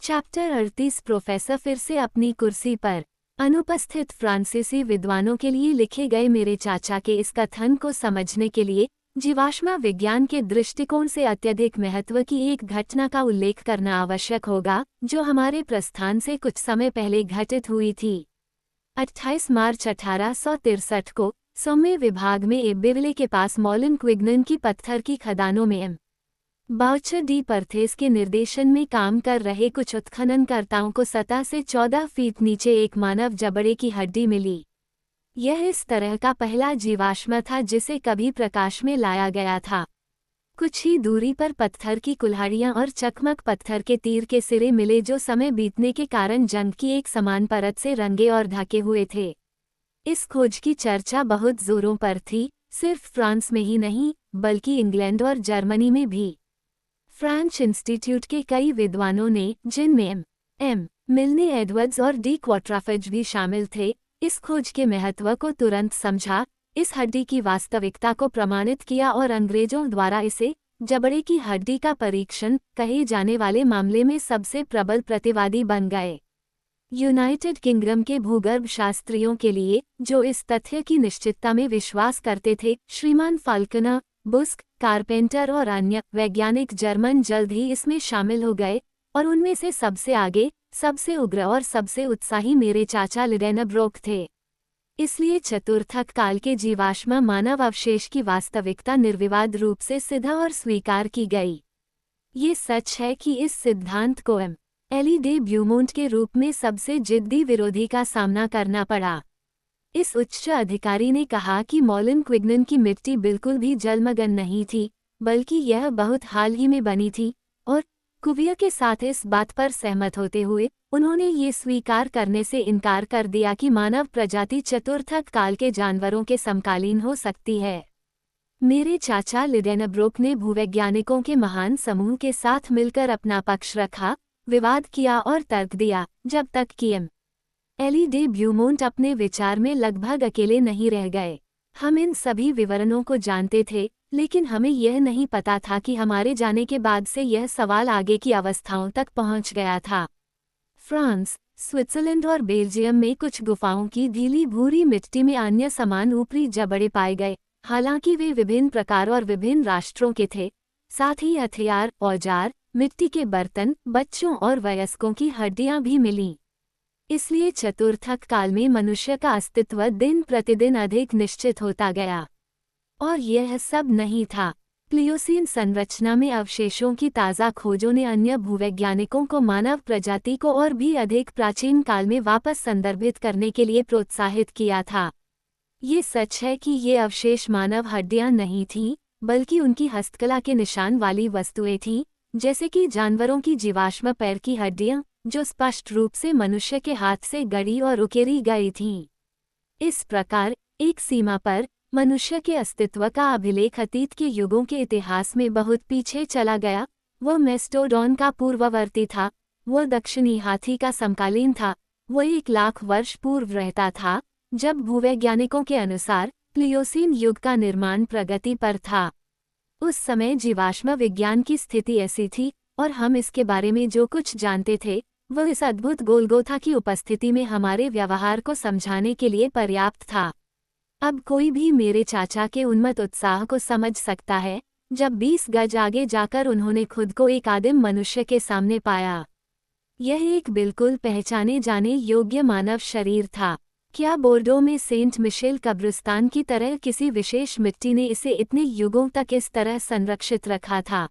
Chapter 38 professor फिर से अपनी कुर्सी पर। अनुपस्थित फ्रांसीसी विद्वानों के लिए लिखे गए मेरे चाचा के इस कथन को समझने के लिए जीवाश्म विज्ञान के दृष्टिकोण से अत्यधिक महत्व की एक घटना का उल्लेख करना आवश्यक होगा, जो हमारे प्रस्थान से कुछ समय पहले घटित हुई थी। 28 मार्च 1863 को सौम्य विभाग में एब्बेविले के पास मोलन-क्विग्नन की पत्थर की खदानों में एम. बाउचर डी परथेस के निर्देशन में काम कर रहे कुछ उत्खननकर्ताओं को सतह से 14 फीट नीचे एक मानव जबड़े की हड्डी मिली। यह इस तरह का पहला जीवाश्म था जिसे कभी प्रकाश में लाया गया था। कुछ ही दूरी पर पत्थर की कुल्हाड़ियां और चकमक पत्थर के तीर के सिरे मिले जो समय बीतने के कारण जंग की एक समान परत से रंगे और ढके हुए थे। इस खोज की चर्चा बहुत जोरों पर थी, सिर्फ फ्रांस में ही नहीं बल्कि इंग्लैंड और जर्मनी में भी। फ्रेंच इंस्टीट्यूट के कई विद्वानों ने, जिनमें एम. मिल्ने एडवर्ड्स और डी क्वाट्राफेज भी शामिल थे, इस खोज के महत्व को तुरंत समझा, इस हड्डी की वास्तविकता को प्रमाणित किया और अंग्रेजों द्वारा इसे जबड़े की हड्डी का परीक्षण कहे जाने वाले मामले में सबसे प्रबल प्रतिवादी बन गए। यूनाइटेड किंगडम के भूगर्भ शास्त्रियों के लिए, जो इस तथ्य की निश्चितता में विश्वास करते थे, श्रीमान फाल्कनर, बुस्क, कारपेंटर और अन्य वैज्ञानिक जर्मन जल्द ही इसमें शामिल हो गए, और उनमें से सबसे आगे, सबसे उग्र और सबसे उत्साही मेरे चाचा लिडेनब्रोक थे। इसलिए चतुर्थक काल के जीवाश्म मानव अवशेष की वास्तविकता निर्विवाद रूप से सिद्ध और स्वीकार की गई। ये सच है कि इस सिद्धांत को एम. एली डे ब्यूमोंट के रूप में सबसे जिद्दी विरोधी का सामना करना पड़ा। इस उच्च अधिकारी ने कहा कि मोलन-क्विग्नन की मिट्टी बिल्कुल भी जलमग्न नहीं थी, बल्कि यह बहुत हाल ही में बनी थी, और कुवियर के साथ इस बात पर सहमत होते हुए उन्होंने ये स्वीकार करने से इनकार कर दिया कि मानव प्रजाति चतुर्थक काल के जानवरों के समकालीन हो सकती है। मेरे चाचा लिडेनब्रोक ने भूवैज्ञानिकों के महान समूह के साथ मिलकर अपना पक्ष रखा, विवाद किया और तर्क दिया, जब तक कि एम. एली डे ब्यूमोंट अपने विचार में लगभग अकेले नहीं रह गए। हम इन सभी विवरणों को जानते थे, लेकिन हमें यह नहीं पता था कि हमारे जाने के बाद से यह सवाल आगे की अवस्थाओं तक पहुंच गया था। फ्रांस, स्विट्जरलैंड और बेल्जियम में कुछ गुफाओं की ढीली भूरी मिट्टी में अन्य समान ऊपरी जबड़े पाए गए, हालांकि वे विभिन्न प्रकार और विभिन्न राष्ट्रों के थे। साथ ही हथियार, औजार, मिट्टी के बर्तन, बच्चों और वयस्कों की हड्डियां भी मिलीं। इसलिए चतुर्थक काल में मनुष्य का अस्तित्व दिन प्रतिदिन अधिक निश्चित होता गया। और यह सब नहीं था। प्लियोसीन संरचना में अवशेषों की ताज़ा खोजों ने अन्य भूवैज्ञानिकों को मानव प्रजाति को और भी अधिक प्राचीन काल में वापस संदर्भित करने के लिए प्रोत्साहित किया था। ये सच है कि ये अवशेष मानव हड्डियां नहीं थीं, बल्कि उनकी हस्तकला के निशान वाली वस्तुएं थीं, जैसे कि जानवरों की जीवाश्म पैर की हड्डियां, जो स्पष्ट रूप से मनुष्य के हाथ से गढ़ी और उकेरी गई थीं। इस प्रकार, एक सीमा पर, मनुष्य के अस्तित्व का अभिलेख अतीत के युगों के इतिहास में बहुत पीछे चला गया। वह मेस्टोडॉन का पूर्ववर्ती था, वह दक्षिणी हाथी का समकालीन था, वह 1 लाख वर्ष पूर्व रहता था, जब भूवैज्ञानिकों के अनुसार प्लियोसीन युग का निर्माण प्रगति पर था। उस समय जीवाश्म विज्ञान की स्थिति ऐसी थी, और हम इसके बारे में जो कुछ जानते थे, वह इस अद्भुत गोलगोथा की उपस्थिति में हमारे व्यवहार को समझाने के लिए पर्याप्त था। अब कोई भी मेरे चाचा के उन्मत्त उत्साह को समझ सकता है, जब 20 गज आगे जाकर उन्होंने खुद को एक आदिम मनुष्य के सामने पाया। यह एक बिल्कुल पहचाने जाने योग्य मानव शरीर था। क्या बोर्डो में सेंट मिशेल कब्रिस्तान की तरह किसी विशेष मिट्टी ने इसे इतने युगों तक इस तरह संरक्षित रखा था?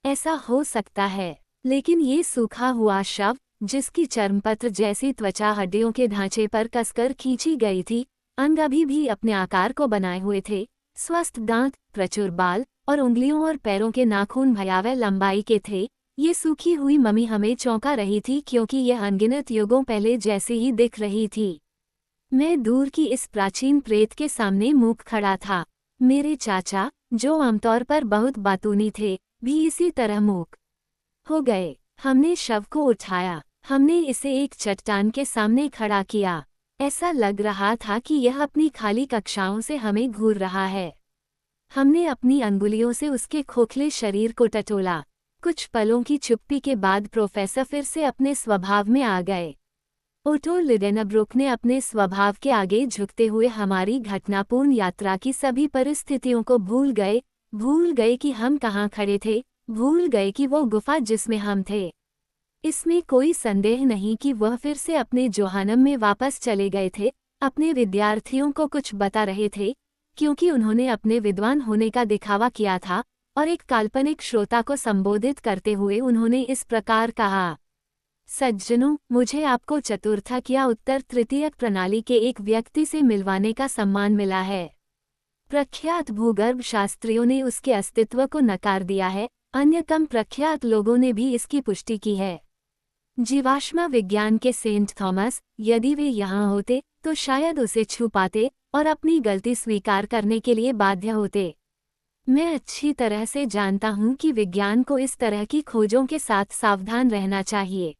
ऐसा हो सकता है, लेकिन ये सूखा हुआ शव, जिसकी चर्मपत्र जैसी त्वचा हड्डियों के ढांचे पर कसकर खींची गई थी, अंग अभी भी अपने आकार को बनाए हुए थे, स्वस्थ दांत, प्रचुर बाल, और उंगलियों और पैरों के नाखून भयावह लंबाई के थे। ये सूखी हुई मम्मी हमें चौंका रही थी, क्योंकि यह अनगिनत युगों पहले जैसी ही दिख रही थी। मैं दूर की इस प्राचीन प्रेत के सामने मूक खड़ा था। मेरे चाचा, जो आमतौर पर बहुत बातूनी थे, भी इसी तरह मूक हो गए। हमने शव को उठाया, हमने इसे एक चट्टान के सामने खड़ा किया। ऐसा लग रहा था कि यह अपनी खाली कक्षाओं से हमें घूर रहा है। हमने अपनी अंगुलियों से उसके खोखले शरीर को टटोला। कुछ पलों की चुप्पी के बाद प्रोफेसर फिर से अपने स्वभाव में आ गए। ओटो लिडेनब्रुक ने अपने स्वभाव के आगे झुकते हुए हमारी घटनापूर्ण यात्रा की सभी परिस्थितियों को भूल गए कि हम कहाँ खड़े थे, भूल गए कि वो गुफा जिसमें हम थे। इसमें कोई संदेह नहीं कि वह फिर से अपने जोहानम में वापस चले गए थे, अपने विद्यार्थियों को कुछ बता रहे थे, क्योंकि उन्होंने अपने विद्वान होने का दिखावा किया था, और एक काल्पनिक श्रोता को संबोधित करते हुए उन्होंने इस प्रकार कहा, सज्जनों, मुझे आपको चतुर्थक या उत्तर तृतीयक प्रणाली के एक व्यक्ति से मिलवाने का सम्मान मिला है। प्रख्यात भूगर्भ शास्त्रियों ने उसके अस्तित्व को नकार दिया है, अन्य कम प्रख्यात लोगों ने भी इसकी पुष्टि की है। जीवाश्म विज्ञान के सेंट थॉमस, यदि वे यहाँ होते तो शायद उसे छू पाते और अपनी गलती स्वीकार करने के लिए बाध्य होते। मैं अच्छी तरह से जानता हूँ कि विज्ञान को इस तरह की खोजों के साथ सावधान रहना चाहिए।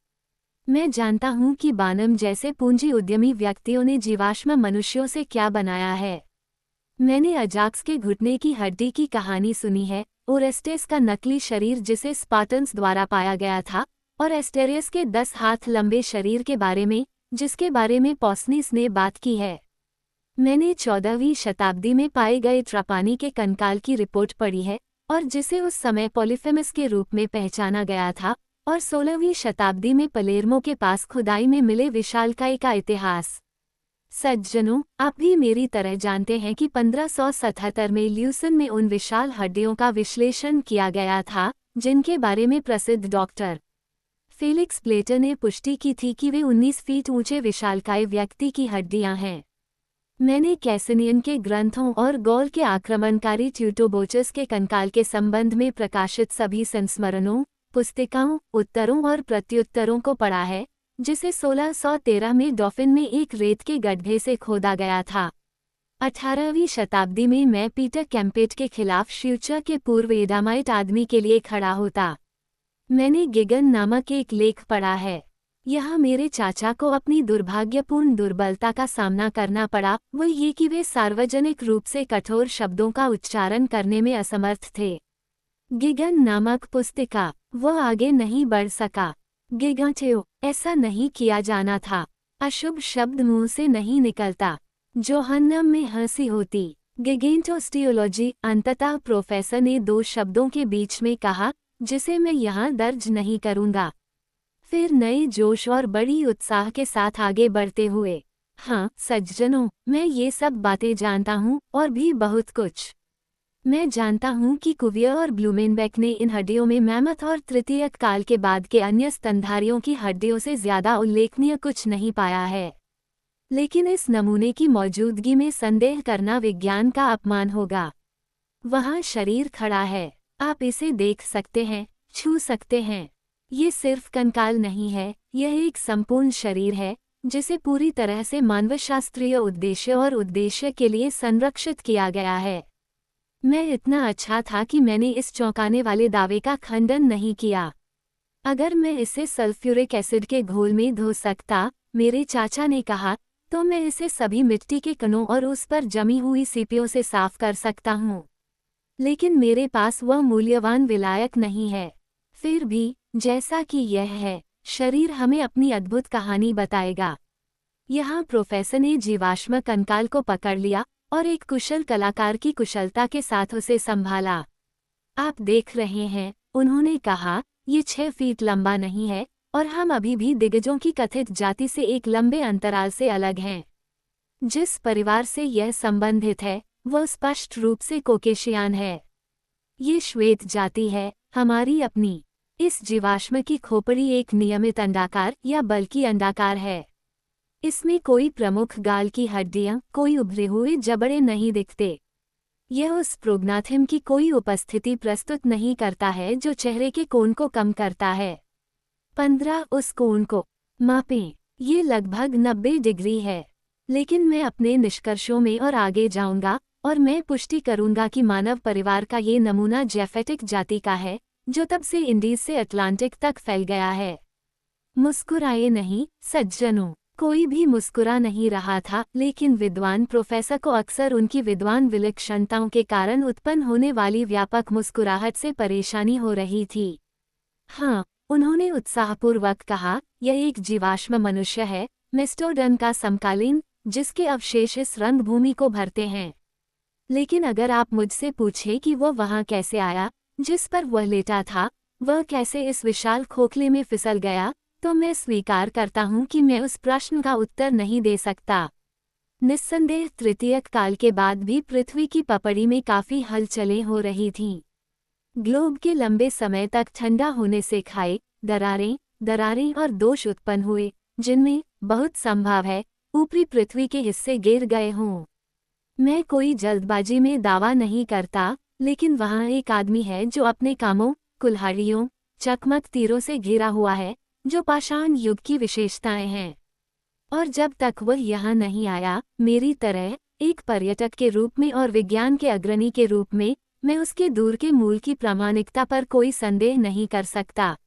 मैं जानता हूँ कि बानम जैसे पूंजी उद्यमी व्यक्तियों ने जीवाश्म मनुष्यों से क्या बनाया है। मैंने अजाक्स के घुटने की हड्डी की कहानी सुनी है, ओरेस्टेस का नकली शरीर जिसे स्पार्टन्स द्वारा पाया गया था, और एस्टेरियस के 10 हाथ लंबे शरीर के बारे में, जिसके बारे में पॉसनीस ने बात की है। मैंने 14वीं शताब्दी में पाए गए ट्रापानी के कंकाल की रिपोर्ट पढ़ी है, और जिसे उस समय पॉलीफेमस के रूप में पहचाना गया था, और 16वीं शताब्दी में पलेर्मो के पास खुदाई में मिले विशालकाय का इतिहास। सज्जनों, आप भी मेरी तरह जानते हैं कि 1577 में ल्यूसन में उन विशाल हड्डियों का विश्लेषण किया गया था, जिनके बारे में प्रसिद्ध डॉक्टर फेलिक्स प्लेटर ने पुष्टि की थी कि वे 19 फीट ऊंचे विशालकाय व्यक्ति की हड्डियां हैं। मैंने कैसिनियन के ग्रंथों और गौल के आक्रमणकारी ट्यूटोबोचस के कंकाल के संबंध में प्रकाशित सभी संस्मरणों, पुस्तिकाओं, उत्तरों और प्रत्युत्तरों को पढ़ा है, जिसे 1613 में डॉफिन में एक रेत के गड्ढे से खोदा गया था। 18वीं शताब्दी में मैं पीटर कैम्पेट के खिलाफ शिवचा के पूर्व एडामाइट आदमी के लिए खड़ा होता। मैंने गिगन नामक एक लेख पढ़ा है। यहाँ मेरे चाचा को अपनी दुर्भाग्यपूर्ण दुर्बलता का सामना करना पड़ा, वो ये कि वे सार्वजनिक रूप से कठोर शब्दों का उच्चारण करने में असमर्थ थे। गिगन नामक पुस्तिका, वह आगे नहीं बढ़ सका। गिगाटेओ, ऐसा नहीं किया जाना था। अशुभ शब्द मुंह से नहीं निकलता। जोहन्नम में हंसी होती। गिगेंटोस्टियोलॉजी, अंततः प्रोफेसर ने 2 शब्दों के बीच में कहा, जिसे मैं यहाँ दर्ज नहीं करूँगा। फिर नए जोश और बड़ी उत्साह के साथ आगे बढ़ते हुए, हाँ सज्जनों, मैं ये सब बातें जानता हूँ और भी बहुत कुछ। मैं जानता हूँ कि कुवियर और ब्लूमेनबेक ने इन हड्डियों में मैमथ और तृतीयक काल के बाद के अन्य स्तनधारियों की हड्डियों से ज्यादा उल्लेखनीय कुछ नहीं पाया है। लेकिन इस नमूने की मौजूदगी में संदेह करना विज्ञान का अपमान होगा। वहाँ शरीर खड़ा है, आप इसे देख सकते हैं, छू सकते हैं। ये सिर्फ कंकाल नहीं है, यह एक संपूर्ण शरीर है, जिसे पूरी तरह से मानवशास्त्रीय उद्देश्य और उद्देश्य के लिए संरक्षित किया गया है। मैं इतना अच्छा था कि मैंने इस चौंकाने वाले दावे का खंडन नहीं किया। अगर मैं इसे सल्फ्यूरिक एसिड के घोल में धो सकता, मेरे चाचा ने कहा, तो मैं इसे सभी मिट्टी के कणों और उस पर जमी हुई सीपियों से साफ कर सकता हूँ। लेकिन मेरे पास वह मूल्यवान विलायक नहीं है। फिर भी, जैसा कि यह है, शरीर हमें अपनी अद्भुत कहानी बताएगा। यहाँ प्रोफेसर ने जीवाश्म कंकाल को पकड़ लिया और एक कुशल कलाकार की कुशलता के साथ उसे संभाला। आप देख रहे हैं, उन्होंने कहा, ये 6 फीट लंबा नहीं है, और हम अभी भी दिग्गजों की कथित जाति से एक लंबे अंतराल से अलग हैं। जिस परिवार से यह संबंधित है, वह स्पष्ट रूप से कोकेशियान है। ये श्वेत जाति है, हमारी अपनी। इस जीवाश्म की खोपड़ी एक नियमित अंडाकार या बल्कि अंडाकार है। इसमें कोई प्रमुख गाल की हड्डियां, कोई उभरे हुए जबड़े नहीं दिखते। यह उस प्रोग्नाथिम की कोई उपस्थिति प्रस्तुत नहीं करता है जो चेहरे के कोण को कम करता है। 15 उस कोण को मापें। ये लगभग 90 डिग्री है। लेकिन मैं अपने निष्कर्षों में और आगे जाऊंगा, और मैं पुष्टि करूंगा कि मानव परिवार का ये नमूना जैफेटिक जाति का है, जो तब से इंडीज से अटलांटिक तक फैल गया है। मुस्कुराए नहीं, सज्जनों। कोई भी मुस्कुरा नहीं रहा था, लेकिन विद्वान प्रोफेसर को अक्सर उनकी विद्वान विलक्षणताओं के कारण उत्पन्न होने वाली व्यापक मुस्कुराहट से परेशानी हो रही थी। हाँ, उन्होंने उत्साहपूर्वक कहा, यह एक जीवाश्म मनुष्य है, मिस्टर का समकालीन, जिसके अवशेष इस रंगभूमि को भरते हैं। लेकिन अगर आप मुझसे पूछे कि वो वहाँ कैसे आया, जिस पर वह लेटा था, वह कैसे इस विशाल खोखले में फिसल गया, तो मैं स्वीकार करता हूँ कि मैं उस प्रश्न का उत्तर नहीं दे सकता। निस्संदेह तृतीयक काल के बाद भी पृथ्वी की पपड़ी में काफ़ी हलचलें हो रही थीं। ग्लोब के लंबे समय तक ठंडा होने से खाई, दरारें और दोष उत्पन्न हुए, जिनमें, बहुत संभव है, ऊपरी पृथ्वी के हिस्से गिर गए हों। मैं कोई जल्दबाजी में दावा नहीं करता, लेकिन वहाँ एक आदमी है जो अपने कामों, कुल्हाड़ियों, चकमक तीरों से घिरा हुआ है, जो पाषाण युग की विशेषताएं हैं। और जब तक वह यहाँ नहीं आया, मेरी तरह, एक पर्यटक के रूप में और विज्ञान के अग्रणी के रूप में, मैं उसके दूर के मूल की प्रामाणिकता पर कोई संदेह नहीं कर सकता।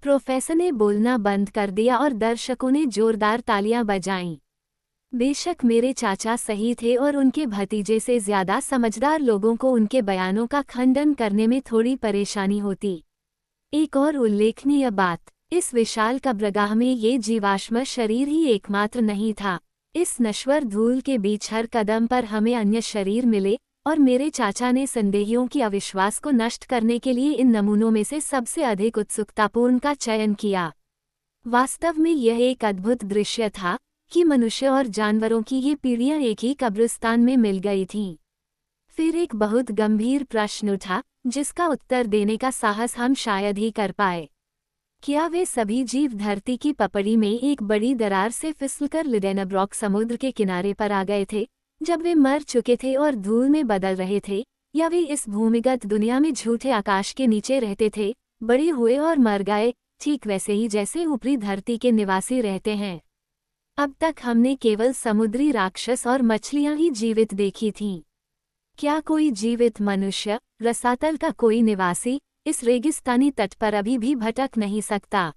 प्रोफेसर ने बोलना बंद कर दिया और दर्शकों ने जोरदार तालियां बजाईं। बेशक मेरे चाचा सही थे और उनके भतीजे से ज्यादा समझदार लोगों को उनके बयानों का खंडन करने में थोड़ी परेशानी होती। एक और उल्लेखनीय बात, इस विशाल कब्रगाह में ये जीवाश्म शरीर ही एकमात्र नहीं था। इस नश्वर धूल के बीच हर कदम पर हमें अन्य शरीर मिले, और मेरे चाचा ने संदेहियों की अविश्वास को नष्ट करने के लिए इन नमूनों में से सबसे अधिक उत्सुकतापूर्ण का चयन किया। वास्तव में यह एक अद्भुत दृश्य था कि मनुष्य और जानवरों की ये पीढ़ियां एक ही कब्रिस्तान में मिल गई थीं। फिर एक बहुत गंभीर प्रश्न उठा, जिसका उत्तर देने का साहस हम शायद ही कर पाए। क्या वे सभी जीव धरती की पपड़ी में एक बड़ी दरार से फिसलकर लिडेनब्रॉक समुद्र के किनारे पर आ गए थे, जब वे मर चुके थे और धूल में बदल रहे थे, या वे इस भूमिगत दुनिया में झूठे आकाश के नीचे रहते थे, बड़े हुए और मर गए, ठीक वैसे ही जैसे ऊपरी धरती के निवासी रहते हैं। अब तक हमने केवल समुद्री राक्षस और मछलियां ही जीवित देखी थीं। क्या कोई जीवित मनुष्य, रसातल का कोई निवासी, इस रेगिस्तानी तट पर अभी भी भटक नहीं सकता?